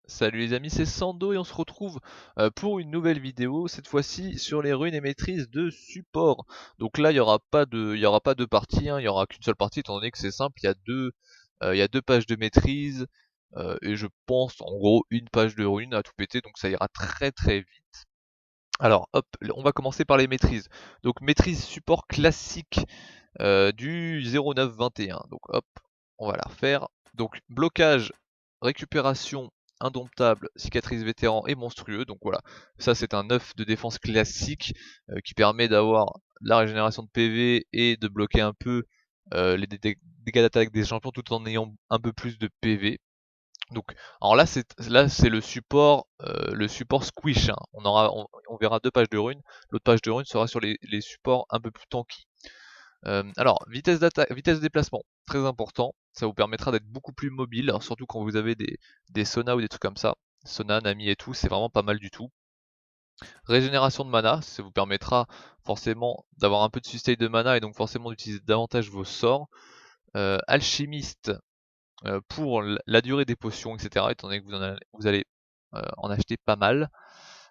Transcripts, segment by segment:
Salut les amis, c'est Sando et on se retrouve pour une nouvelle vidéo, cette fois-ci sur les runes et maîtrises de support. Donc là, il y aura pas deux parties, hein, il y aura qu'une seule partie étant donné que c'est simple, il y a deux pages de maîtrise et je pense en gros une page de runes à tout péter, donc ça ira très très vite. Alors hop, on va commencer par les maîtrises. Donc maîtrise support classique du 0921. Donc hop, on va la refaire. Donc blocage, récupération, indomptable, cicatrice vétéran et monstrueux. Donc voilà, ça c'est un œuf de défense classique qui permet d'avoir la régénération de PV et de bloquer un peu les dégâts d'attaque des champions tout en ayant un peu plus de PV. Donc, alors là c'est le support squish, hein. On verra deux pages de runes. L'autre page de runes sera sur les supports un peu plus tanky. Alors, vitesse d'attaque, vitesse de déplacement, très important. Ça vous permettra d'être beaucoup plus mobile, alors surtout quand vous avez des saunas ou des trucs comme ça. Sauna, Nami et tout, c'est vraiment pas mal du tout. Régénération de mana, ça vous permettra forcément d'avoir un peu de sustain de mana et donc forcément d'utiliser davantage vos sorts. Alchimiste, pour la durée des potions, etc. Étant donné que vous allez en acheter pas mal.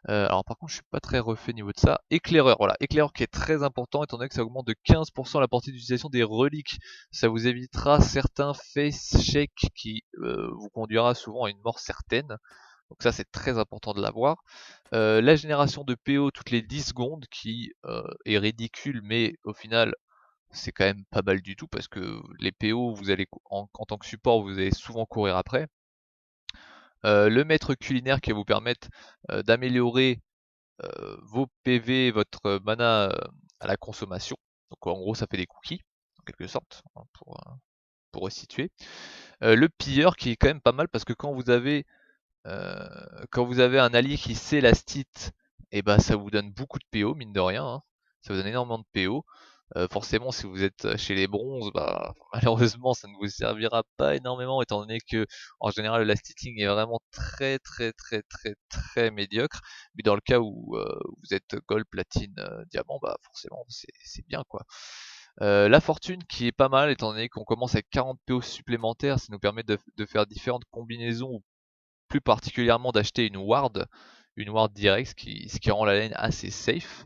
Alors par contre je suis pas très refait au niveau de ça. Éclaireur, voilà, éclaireur qui est très important étant donné que ça augmente de 15% la portée d'utilisation des reliques. Ça vous évitera certains face shake qui vous conduira souvent à une mort certaine. Donc ça c'est très important de l'avoir. La génération de PO toutes les 10 secondes qui est ridicule mais au final c'est quand même pas mal du tout parce que les PO vous allez en tant que support vous allez souvent courir après. Le maître culinaire qui va vous permettre d'améliorer vos PV, votre mana à la consommation. Donc en gros ça fait des cookies, en quelque sorte, hein, pour resituer. Le pilleur qui est quand même pas mal parce que quand vous avez un allié qui sait la stit, et ben ça vous donne beaucoup de PO, mine de rien, hein. Ça vous donne énormément de PO. Forcément, si vous êtes chez les bronzes, bah, malheureusement, ça ne vous servira pas énormément, étant donné que, en général, le last-hitting est vraiment très médiocre. Mais dans le cas où vous êtes gold, platine, diamant, bah, forcément, c'est bien, quoi. La fortune qui est pas mal, étant donné qu'on commence avec 40 PO supplémentaires, ça nous permet de faire différentes combinaisons, ou plus particulièrement d'acheter une ward direct, ce qui rend la lane assez safe.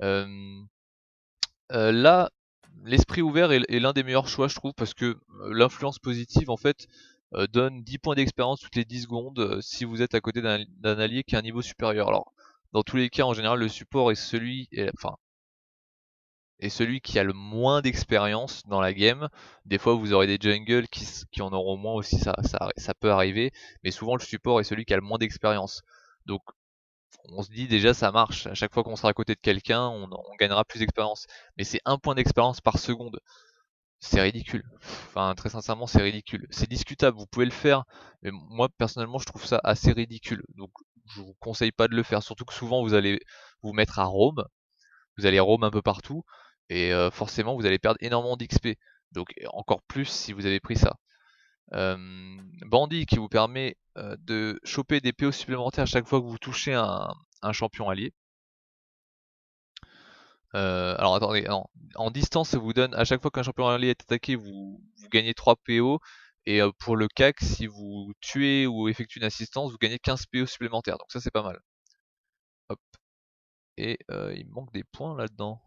Euh, Là, l'esprit ouvert est l'un des meilleurs choix, je trouve, parce que l'influence positive, en fait, donne 10 points d'expérience toutes les 10 secondes si vous êtes à côté d'un allié qui a un niveau supérieur. Alors, dans tous les cas, en général, le support est celui qui a le moins d'expérience dans la game. Des fois, vous aurez des jungles qui en auront moins aussi, ça peut arriver, mais souvent, le support est celui qui a le moins d'expérience. Donc, on se dit déjà ça marche, à chaque fois qu'on sera à côté de quelqu'un, on gagnera plus d'expérience. Mais c'est un point d'expérience par seconde, c'est ridicule. Enfin, très sincèrement, c'est ridicule. C'est discutable, vous pouvez le faire, mais moi personnellement, je trouve ça assez ridicule. Donc, je vous conseille pas de le faire, surtout que souvent vous allez vous mettre à roam, vous allez roam un peu partout, et forcément vous allez perdre énormément d'XP. Donc, encore plus si vous avez pris ça. Bandit qui vous permet de choper des PO supplémentaires à chaque fois que vous touchez un champion allié. Alors attendez, non. En distance, ça vous donne, à chaque fois qu'un champion allié est attaqué, vous gagnez 3 PO. Et pour le CAC, si vous tuez ou effectuez une assistance, vous gagnez 15 PO supplémentaires. Donc ça, c'est pas mal. Hop. Et il me manque des points là-dedans.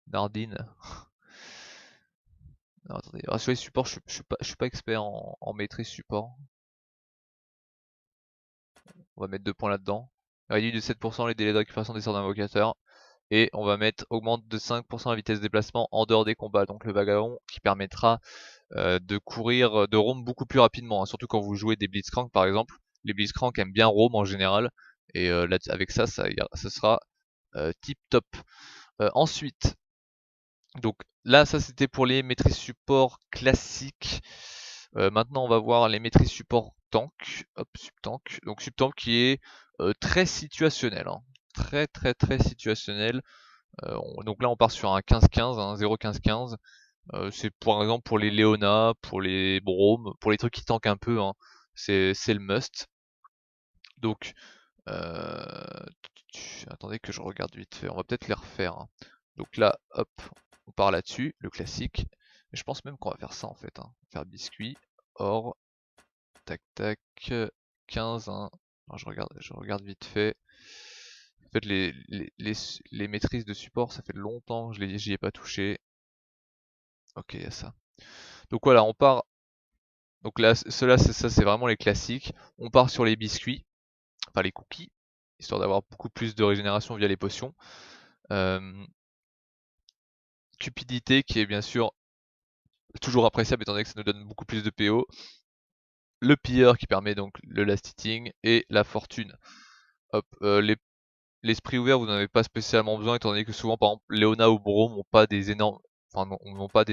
Nardine. Non, attendez. Ah, sur les supports, je suis pas expert en maîtrise support. On va mettre 2 points là-dedans. Réduit de 7% les délais de récupération des sorts d'invocateur. Et on va mettre augmente de 5% la vitesse de déplacement en dehors des combats. Donc le vagabond qui permettra de courir, de roam beaucoup plus rapidement, hein, surtout quand vous jouez des Blitzcrank par exemple. Les Blitzcrank aiment bien roam en général, et là, avec ça, ça sera tip top. Ensuite, donc là, ça c'était pour les maîtrises support classiques. Maintenant, on va voir les maîtrises support tank. Hop, subtank. Donc subtank qui est très situationnel, hein. Très situationnel. Donc là, on part sur un 15-15, un 0-15-15. C'est par exemple pour les Leona, pour les Braum, pour les trucs qui tankent un peu, hein, c'est le must. Donc, attendez que je regarde vite fait, on va peut-être les refaire, hein. Donc là, hop, on part là-dessus, le classique. Et je pense même qu'on va faire ça en fait, hein. Faire biscuit, or, tac tac, 15, hein. Alors je regarde vite fait. En fait, les maîtrises de support, ça fait longtemps que j'y ai pas touché. Ok, il y a ça. Donc voilà, on part. Donc là, ça c'est vraiment les classiques. On part sur les biscuits, enfin les cookies, histoire d'avoir beaucoup plus de régénération via les potions. Cupidité qui est bien sûr toujours appréciable étant donné que ça nous donne beaucoup plus de PO. Le pilleur qui permet donc le last hitting et la fortune. Hop, l'esprit ouvert vous n'en avez pas spécialement besoin étant donné que souvent par exemple Léona ou Braum n'ont pas des énormes, enfin n'ont pas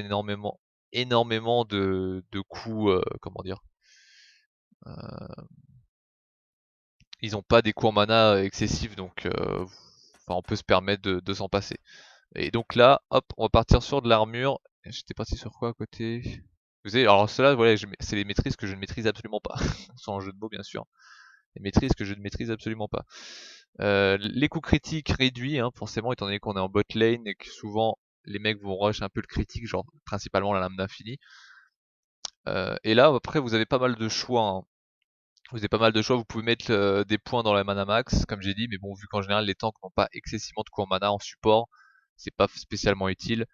énormément de coups, comment dire, ils n'ont pas des coûts en mana excessifs donc enfin, on peut se permettre de s'en passer. Et donc là, hop, on va partir sur de l'armure. J'étais parti sur quoi à côté? Vous savez, alors cela, voilà, c'est les maîtrises que je ne maîtrise absolument pas, sans jeu de mots bien sûr. Les maîtrises que je ne maîtrise absolument pas. Les coups critiques réduits, hein, forcément, étant donné qu'on est en bot lane et que souvent les mecs vont rush un peu le critique, genre principalement la lame d'infini. Et là, après, vous avez pas mal de choix, hein. Vous avez pas mal de choix, vous pouvez mettre des points dans la mana max, comme j'ai dit, mais bon, vu qu'en général les tanks n'ont pas excessivement de coups en mana en support, c'est pas spécialement utile.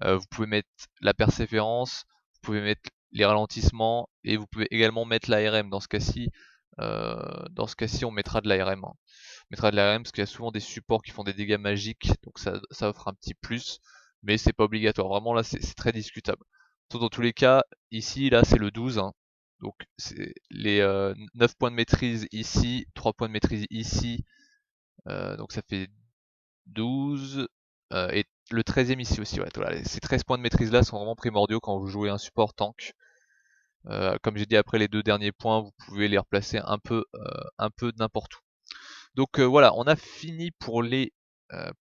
Vous pouvez mettre la persévérance, vous pouvez mettre les ralentissements, et vous pouvez également mettre l'ARM. Dans ce cas-ci, on mettra de l'ARM, hein. On mettra de l'ARM parce qu'il y a souvent des supports qui font des dégâts magiques, donc ça offre un petit plus, mais c'est pas obligatoire. Vraiment là, c'est très discutable. Dans tous les cas, ici, là, c'est le 12, hein. Donc c'est les 9 points de maîtrise ici, 3 points de maîtrise ici, donc ça fait 12, et le 13e ici aussi. Ouais, voilà, ces 13 points de maîtrise là sont vraiment primordiaux quand vous jouez un support tank. Comme j'ai dit, après les deux derniers points, vous pouvez les replacer un peu de n'importe où. Donc voilà, on a fini pour les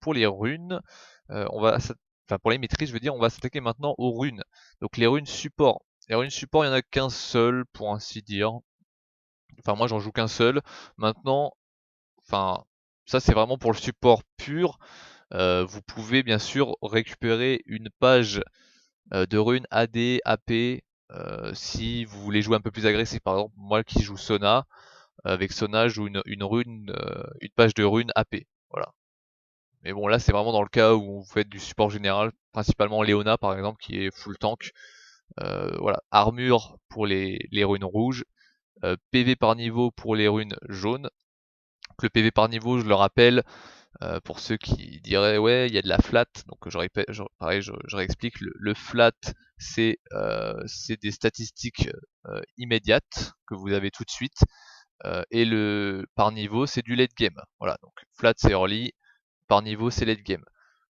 runes. Enfin pour les maîtrises, je veux dire, on va s'attaquer maintenant aux runes. Donc les runes support. Les runes support, il n'y en a qu'un seul pour ainsi dire. Enfin moi j'en joue qu'un seul. Maintenant, enfin ça c'est vraiment pour le support pur. Vous pouvez bien sûr récupérer une page de runes AD, AP, si vous voulez jouer un peu plus agressif. Par exemple, moi qui joue Sona, avec Sona, je joue une rune, une page de runes AP. Voilà. Mais bon, là c'est vraiment dans le cas où vous faites du support général, principalement Léona par exemple, qui est full tank. Voilà, armure pour les runes rouges, PV par niveau pour les runes jaunes. Donc, le PV par niveau, je le rappelle, pour ceux qui diraient ouais il y a de la flat, donc je répète, pareil je réexplique, le flat c'est des statistiques immédiates que vous avez tout de suite, et le par niveau c'est du late game. Voilà, donc flat c'est early, par niveau c'est late game.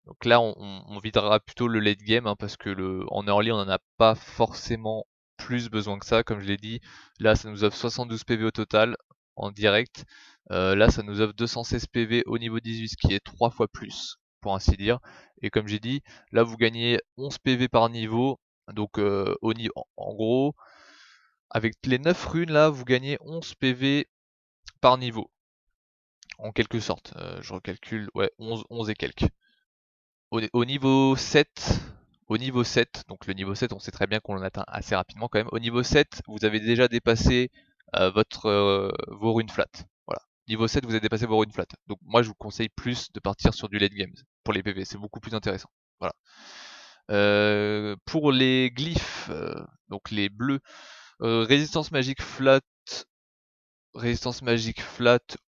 Donc là on videra plutôt le late game, hein, parce que en early on n'en a pas forcément plus besoin que ça, comme je l'ai dit. Là ça nous offre 72 PV au total en direct. Là ça nous offre 216 PV au niveau 18, ce qui est 3 fois plus pour ainsi dire. Et comme j'ai dit, là vous gagnez 11 PV par niveau. Donc en gros, avec les 9 runes là, vous gagnez 11 PV par niveau. En quelque sorte, je recalcule, ouais, 11 et quelques. Au niveau 7, donc le niveau 7, on sait très bien qu'on l'atteint assez rapidement quand même. Au niveau 7, vous avez déjà dépassé vos runes flat. Voilà. Niveau 7, vous avez dépassé vos runes flat. Donc moi, je vous conseille plus de partir sur du late game pour les PV, c'est beaucoup plus intéressant. Voilà. Pour les glyphes, donc les bleus, résistance magique flat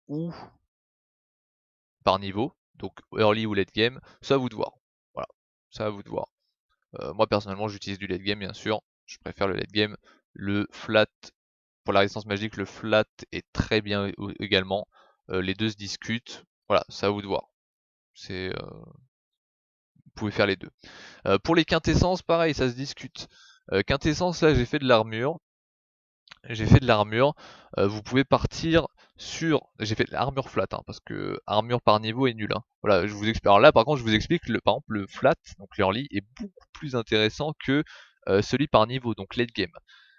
ou par niveau, donc early ou late game, ça à vous de voir. Voilà, ça à vous de voir. Moi personnellement j'utilise du late game bien sûr, je préfère le late game. Le flat, pour la résistance magique, le flat est très bien également. Les deux se discutent, voilà, ça à vous de voir. Vous pouvez faire les deux. Pour les quintessences, pareil, ça se discute. Quintessence, là j'ai fait de l'armure. Vous pouvez partir sur. J'ai fait de l'armure flat, hein, parce que armure par niveau est nul, hein. Voilà, je vous explique. Alors là, par contre, je vous explique par exemple, le flat, donc l'early, est beaucoup plus intéressant que celui par niveau, donc late game.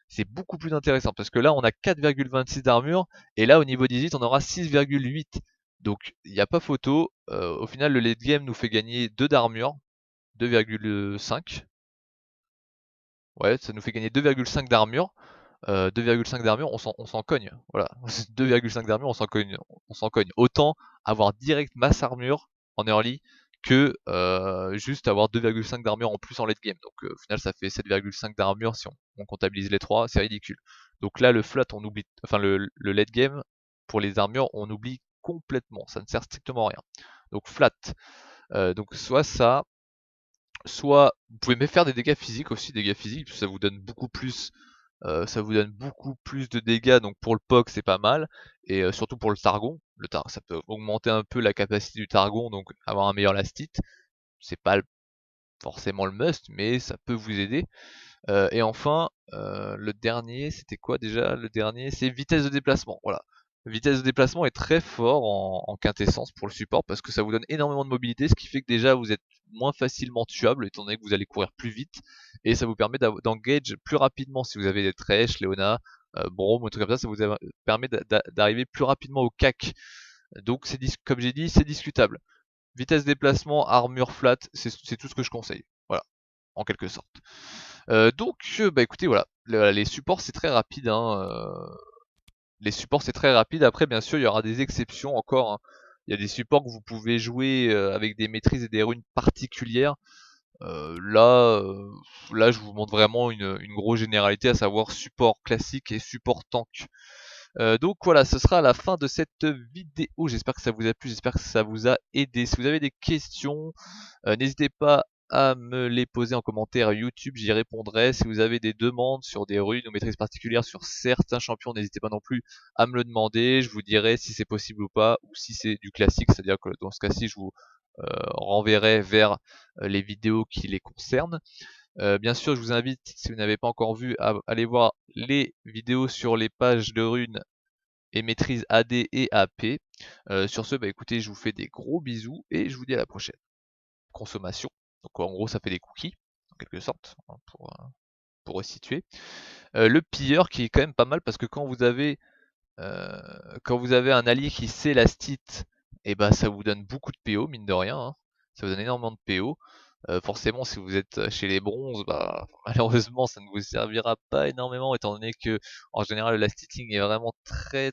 C'est beaucoup plus intéressant parce que là, on a 4,26 d'armure et là, au niveau 18, on aura 6,8. Donc, il n'y a pas photo. Au final, le late game nous fait gagner 2 d'armure. 2,5. Ouais, ça nous fait gagner 2,5 d'armure. 2,5 d'armure, on s'en cogne. Voilà, 2,5 d'armure, on s'en cogne. Autant avoir direct masse armure en early que juste avoir 2,5 d'armure en plus en late game. Donc au final, ça fait 7,5 d'armure si on comptabilise les trois, c'est ridicule. Donc là, le flat, on oublie, enfin le late game pour les armures, on oublie complètement. Ça ne sert strictement à rien. Donc flat. Donc soit ça, soit vous pouvez même faire des dégâts physiques aussi, dégâts physiques, ça vous donne beaucoup plus. Ça vous donne beaucoup plus de dégâts, donc pour le POC c'est pas mal, et surtout pour le Targon, ça peut augmenter un peu la capacité du Targon, donc avoir un meilleur last hit, c'est pas forcément le must, mais ça peut vous aider. Et enfin, le dernier, c'était quoi déjà? Le dernier, c'est vitesse de déplacement, voilà. Vitesse de déplacement est très fort en quintessence pour le support parce que ça vous donne énormément de mobilité, ce qui fait que déjà vous êtes moins facilement tuable étant donné que vous allez courir plus vite et ça vous permet d'engage plus rapidement si vous avez des Thresh, Leona, Braum ou un truc comme ça vous permet d'arriver plus rapidement au CAC. Donc comme j'ai dit, c'est discutable. Vitesse de déplacement, armure flat, c'est tout ce que je conseille. Voilà, en quelque sorte. Donc, bah écoutez, voilà, les supports c'est très rapide, hein, les supports c'est très rapide. Après, bien sûr, il y aura des exceptions encore, hein. Il y a des supports que vous pouvez jouer avec des maîtrises et des runes particulières. Là, je vous montre vraiment une grosse généralité, à savoir support classique et support tank. Donc voilà, ce sera la fin de cette vidéo. J'espère que ça vous a plu, j'espère que ça vous a aidé. Si vous avez des questions, n'hésitez pas à me les poser en commentaire YouTube, j'y répondrai. Si vous avez des demandes sur des runes ou maîtrises particulières sur certains champions, n'hésitez pas non plus à me le demander. Je vous dirai si c'est possible ou pas, ou si c'est du classique, c'est-à-dire que dans ce cas-ci, je vous renverrai vers les vidéos qui les concernent. Bien sûr, je vous invite, si vous n'avez pas encore vu, à aller voir les vidéos sur les pages de runes et maîtrise AD et AP. Sur ce, bah écoutez, je vous fais des gros bisous et je vous dis à la prochaine. Consommation. Donc en gros, ça fait des cookies, en quelque sorte, hein, pour resituer. Le pilleur qui est quand même pas mal parce que quand vous avez un allié qui sait la stit, et bah ça vous donne beaucoup de PO, mine de rien, hein. Ça vous donne énormément de PO. Forcément, si vous êtes chez les bronzes, bah malheureusement ça ne vous servira pas énormément étant donné que en général le last hitting est vraiment très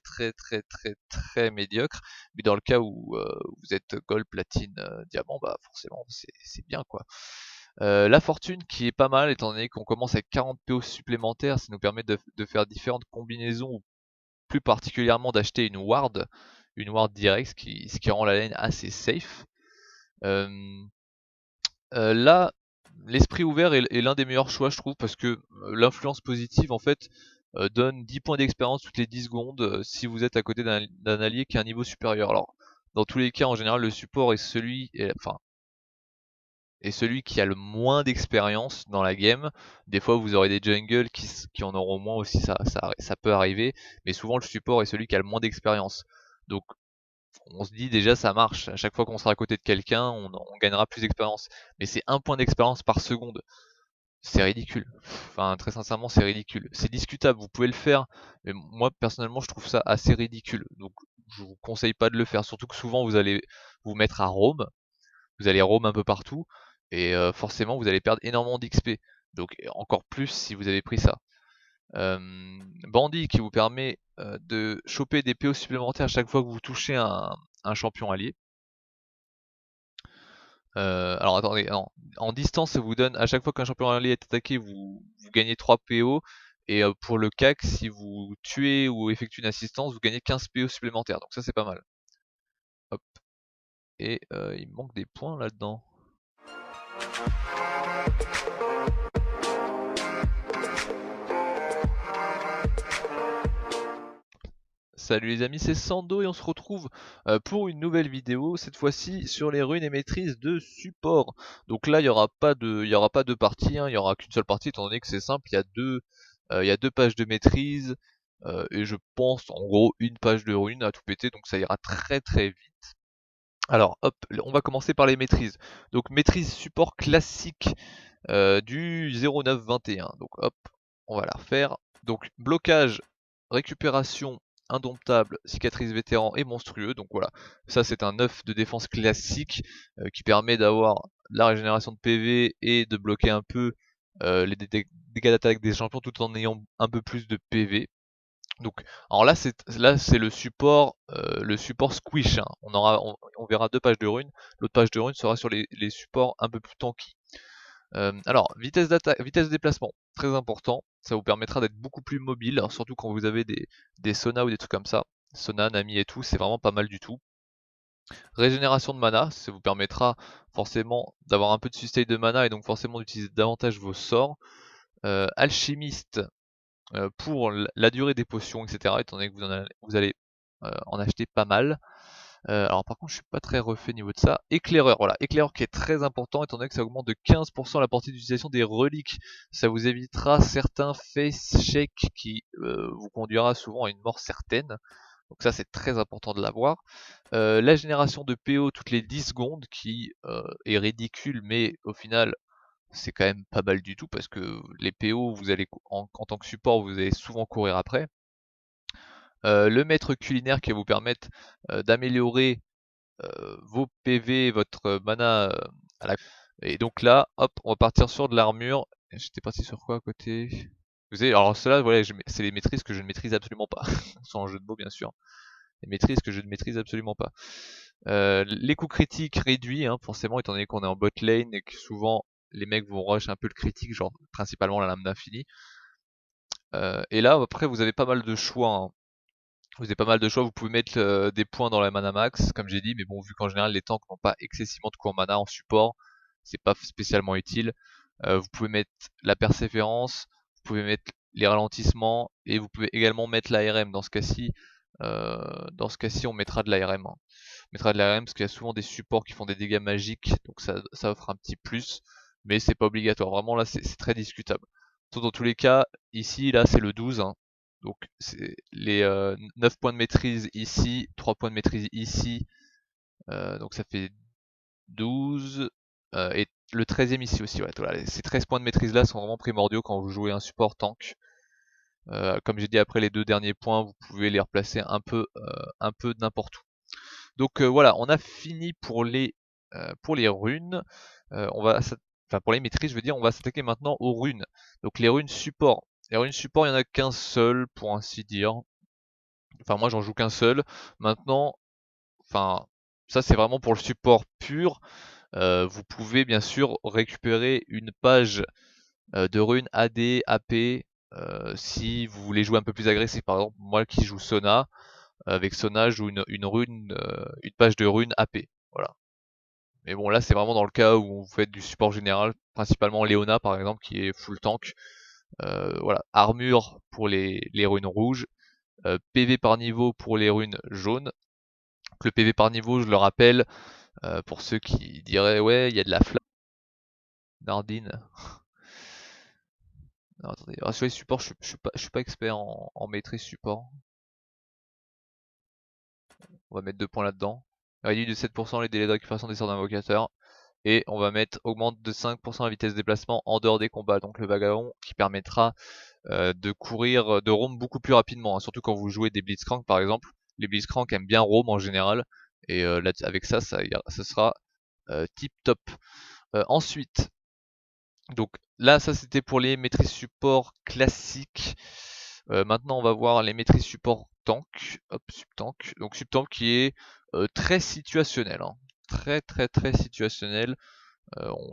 médiocre. Mais dans le cas où vous êtes gold, platine, diamant, bah forcément c'est bien quoi. La fortune qui est pas mal étant donné qu'on commence avec 40 PO supplémentaires, ça nous permet de faire différentes combinaisons ou plus particulièrement d'acheter une ward directe, ce qui rend la lane assez safe. Là, l'esprit ouvert est l'un des meilleurs choix, je trouve, parce que l'influence positive, en fait, donne 10 points d'expérience toutes les 10 secondes si vous êtes à côté d'un allié qui a un niveau supérieur. Alors, dans tous les cas, en général, le support est celui qui a le moins d'expérience dans la game. Des fois, vous aurez des jungles qui en auront moins aussi, ça peut arriver, mais souvent le support est celui qui a le moins d'expérience. Donc, on se dit déjà ça marche, à chaque fois qu'on sera à côté de quelqu'un, on gagnera plus d'expérience. Mais c'est 1 point d'expérience par seconde. C'est ridicule. Enfin, très sincèrement, c'est ridicule. C'est discutable, vous pouvez le faire, mais moi personnellement, je trouve ça assez ridicule. Donc, je vous conseille pas de le faire, surtout que souvent vous allez vous mettre à roam, vous allez roam un peu partout, et forcément vous allez perdre énormément d'XP. Donc, encore plus si vous avez pris ça. Bandit qui vous permet de choper des PO supplémentaires à chaque fois que vous touchez un champion allié. Alors attendez, non. En distance, ça vous donne, à chaque fois qu'un champion allié est attaqué, vous gagnez 3 PO. Et pour le CAC, si vous tuez ou effectuez une assistance, vous gagnez 15 PO supplémentaires. Donc ça, c'est pas mal. Hop. Et il me manque des points là-dedans. Salut les amis, c'est Sando et on se retrouve pour une nouvelle vidéo, cette fois-ci sur les runes et maîtrises de support. Donc là, il n'y aura pas de partie, hein, il n'y aura qu'une seule partie étant donné que c'est simple, il y a deux pages de maîtrise et je pense en gros une page de runes à tout péter, donc ça ira très vite. Alors hop, on va commencer par les maîtrises. Donc maîtrise support classique du 0921. Donc hop, on va la refaire. Donc blocage, récupération, indomptable, cicatrice vétéran et monstrueux. Donc voilà, ça c'est un 9 de défense classique qui permet d'avoir la régénération de PV et de bloquer un peu les dégâts d'attaque des champions tout en ayant un peu plus de PV. Donc, alors là c'est le support squish, hein. On verra 2 pages de runes. L'autre page de runes sera sur les supports un peu plus tanky. Alors, vitesse d'attaque, vitesse de déplacement, très important. Ça vous permettra d'être beaucoup plus mobile, alors surtout quand vous avez des saunas ou des trucs comme ça. Sona, Nami et tout, c'est vraiment pas mal du tout. Régénération de mana, ça vous permettra forcément d'avoir un peu de sustain de mana et donc forcément d'utiliser davantage vos sorts. Alchimiste, pour la durée des potions, etc. Étant donné que vous allez en acheter pas mal. Alors par contre je suis pas très refait niveau de ça. Éclaireur, voilà, éclaireur qui est très important étant donné que ça augmente de 15% la portée d'utilisation des reliques. Ça vous évitera certains face shake qui vous conduira souvent à une mort certaine. Donc ça c'est très important de l'avoir. La génération de PO toutes les 10 secondes qui est ridicule mais au final c'est quand même pas mal du tout parce que les PO vous allez en tant que support vous allez souvent courir après. Le maître culinaire qui va vous permettre d'améliorer vos PV, votre mana à la... Et donc là, hop, on va partir sur de l'armure. J'étais parti sur quoi à côté? Vous savez, alors cela, voilà, c'est les maîtrises que je ne maîtrise absolument pas. Sans jeu de mots, bien sûr. Les maîtrises que je ne maîtrise absolument pas. Les coups critiques réduits, hein, forcément, étant donné qu'on est en bot lane et que souvent les mecs vont rush un peu le critique, genre principalement la lame d'infini. Et là, après, vous avez pas mal de choix, hein. Vous avez pas mal de choix, vous pouvez mettre des points dans la mana max, comme j'ai dit, mais bon, vu qu'en général les tanks n'ont pas excessivement de coûts en mana en support, c'est pas spécialement utile. Vous pouvez mettre la persévérance, vous pouvez mettre les ralentissements, et vous pouvez également mettre l'ARM. Dans ce cas-ci, on mettra de l'ARM, hein. On mettra de l'ARM parce qu'il y a souvent des supports qui font des dégâts magiques, donc ça offre un petit plus, mais c'est pas obligatoire. Vraiment là, c'est très discutable. Dans tous les cas, ici, là, c'est le 12, hein. Donc c'est les 9 points de maîtrise ici, 3 points de maîtrise ici, donc ça fait 12, et le 13e ici aussi. Ouais, voilà, ces 13 points de maîtrise là sont vraiment primordiaux quand vous jouez un support tank. Comme j'ai dit après les deux derniers points, vous pouvez les replacer un peu n'importe où. Donc voilà, on a fini pour les runes. Enfin pour les maîtrises, je veux dire, on va s'attaquer maintenant aux runes. Donc les runes support. Les runes support, il n'y en a qu'un seul pour ainsi dire. Enfin moi j'en joue qu'un seul. Maintenant, enfin ça c'est vraiment pour le support pur. Vous pouvez bien sûr récupérer une page de runes AD, AP, si vous voulez jouer un peu plus agressif. Par exemple, moi qui joue Sona, avec Sona je joue une page de runes AP. Voilà. Mais bon là c'est vraiment dans le cas où vous faites du support général, principalement Leona par exemple qui est full tank. Voilà, armure pour les runes rouges, PV par niveau pour les runes jaunes. Donc le PV par niveau, je le rappelle, pour ceux qui diraient ouais, il y a de la flamme. Nardine. Non, attendez. Ah, sur les supports, je suis pas expert en maîtrise support. On va mettre 2 points là-dedans. Réduit de 7% les délais de récupération des sorts d'invocateur. Et on va mettre augmente de 5% la vitesse de déplacement en dehors des combats. Donc le vagabond qui permettra de courir, de roam beaucoup plus rapidement, hein. Surtout quand vous jouez des Blitzcrank par exemple. Les Blitzcrank aiment bien roam en général. Et là, avec ça sera tip top. Ensuite, donc là, ça c'était pour les maîtrises support classiques. Maintenant, on va voir les maîtrises support tank. Hop, subtank. Donc subtank qui est très situationnel, hein. Très très très situationnel.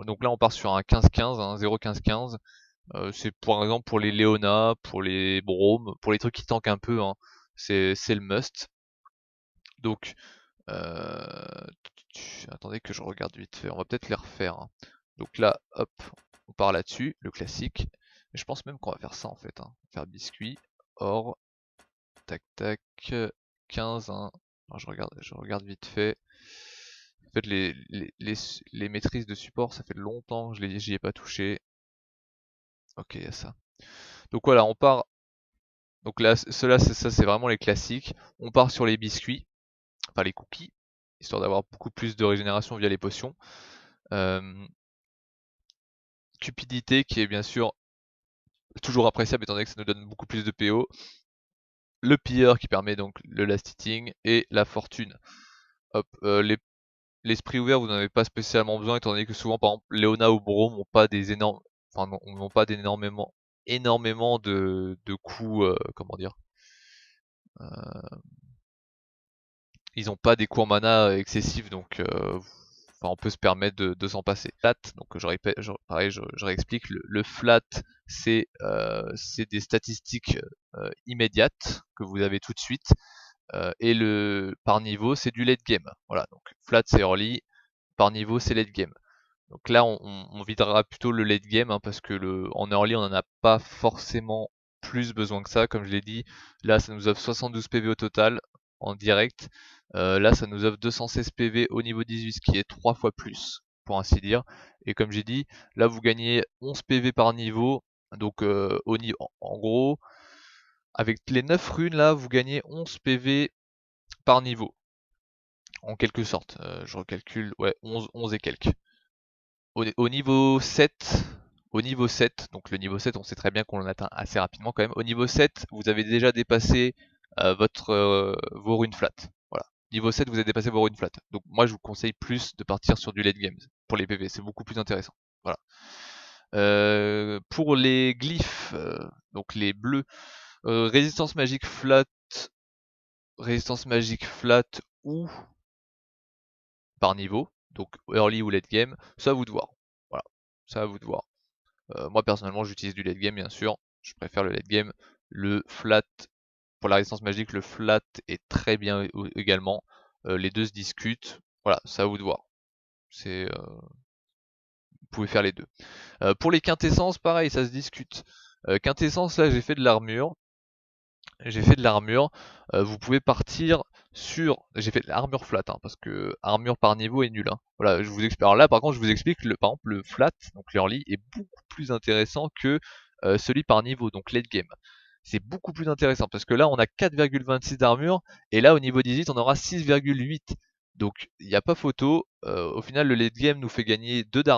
Donc là, on part sur un 15-15, un 0-15-15. C'est par exemple pour les Leona, pour les Braum, pour les trucs qui tankent un peu, hein. C'est le must. Donc, attendez que je regarde vite fait. On va peut-être les refaire, hein. Donc là, hop, on part là-dessus, le classique. Mais je pense même qu'on va faire ça en fait, hein. Faire biscuit, or, tac tac, 15, hein. Alors, je regarde vite fait. En fait, les maîtrises de support, ça fait longtemps que j'y ai pas touché. Ok, il y a ça. Donc voilà, on part. Donc là, ça c'est vraiment les classiques. On part sur les biscuits, enfin les cookies, histoire d'avoir beaucoup plus de régénération via les potions. Cupidité qui est bien sûr toujours appréciable étant donné que ça nous donne beaucoup plus de PO. Le pilleur qui permet donc le last hitting et la fortune. Hop, l'esprit ouvert, vous n'en avez pas spécialement besoin, étant donné que souvent, par exemple, Léona ou Braum n'ont pas des énormes, enfin, n'ont pas énormément de coups, comment dire, ils n'ont pas des coûts en mana excessifs, donc enfin, on peut se permettre de s'en passer. Flat, donc je répète, pareil, je réexplique, le flat, c'est des statistiques immédiates que vous avez tout de suite, et le par niveau, c'est du late game. Voilà, donc flat c'est early, par niveau c'est late game. Donc là, on videra plutôt le late game, hein, parce que en early, on n'en a pas forcément plus besoin que ça. Comme je l'ai dit, là, ça nous offre 72 PV au total en direct. Là, ça nous offre 216 PV au niveau 18, ce qui est 3 fois plus, pour ainsi dire. Et comme j'ai dit, là, vous gagnez 11 PV par niveau. Donc, en gros, avec les 9 runes, là, vous gagnez 11 PV par niveau. En quelque sorte. Je recalcule, ouais, 11 et quelques. Au niveau 7, donc le niveau 7, on sait très bien qu'on l'atteint assez rapidement quand même. Au niveau 7, vous avez déjà dépassé vos runes flat. Voilà. Niveau 7, vous avez dépassé vos runes flat. Donc moi, je vous conseille plus de partir sur du late game pour les PV, c'est beaucoup plus intéressant. Voilà. Pour les glyphes, donc les bleus, résistance magique flat ou par niveau, donc early ou late game, ça à vous de voir. Voilà, ça à vous de voir. Moi personnellement j'utilise du late game bien sûr, je préfère le late game. Le flat, pour la résistance magique, le flat est très bien également. Les deux se discutent, voilà, ça à vous de voir. Vous pouvez faire les deux. Pour les quintessences, pareil, ça se discute. Quintessence, là j'ai fait de l'armure. Vous pouvez partir sur. J'ai fait de l'armure flat, hein, parce que armure par niveau est nul. Hein. Voilà, je vous explique. Alors là, par contre, je vous explique par exemple, le flat, donc l'early, est beaucoup plus intéressant que celui par niveau, donc late game. C'est beaucoup plus intéressant parce que là, on a 4,26 d'armure et là, au niveau 18, on aura 6,8. Donc, il n'y a pas photo. Au final, le late game nous fait gagner 2 d'armure.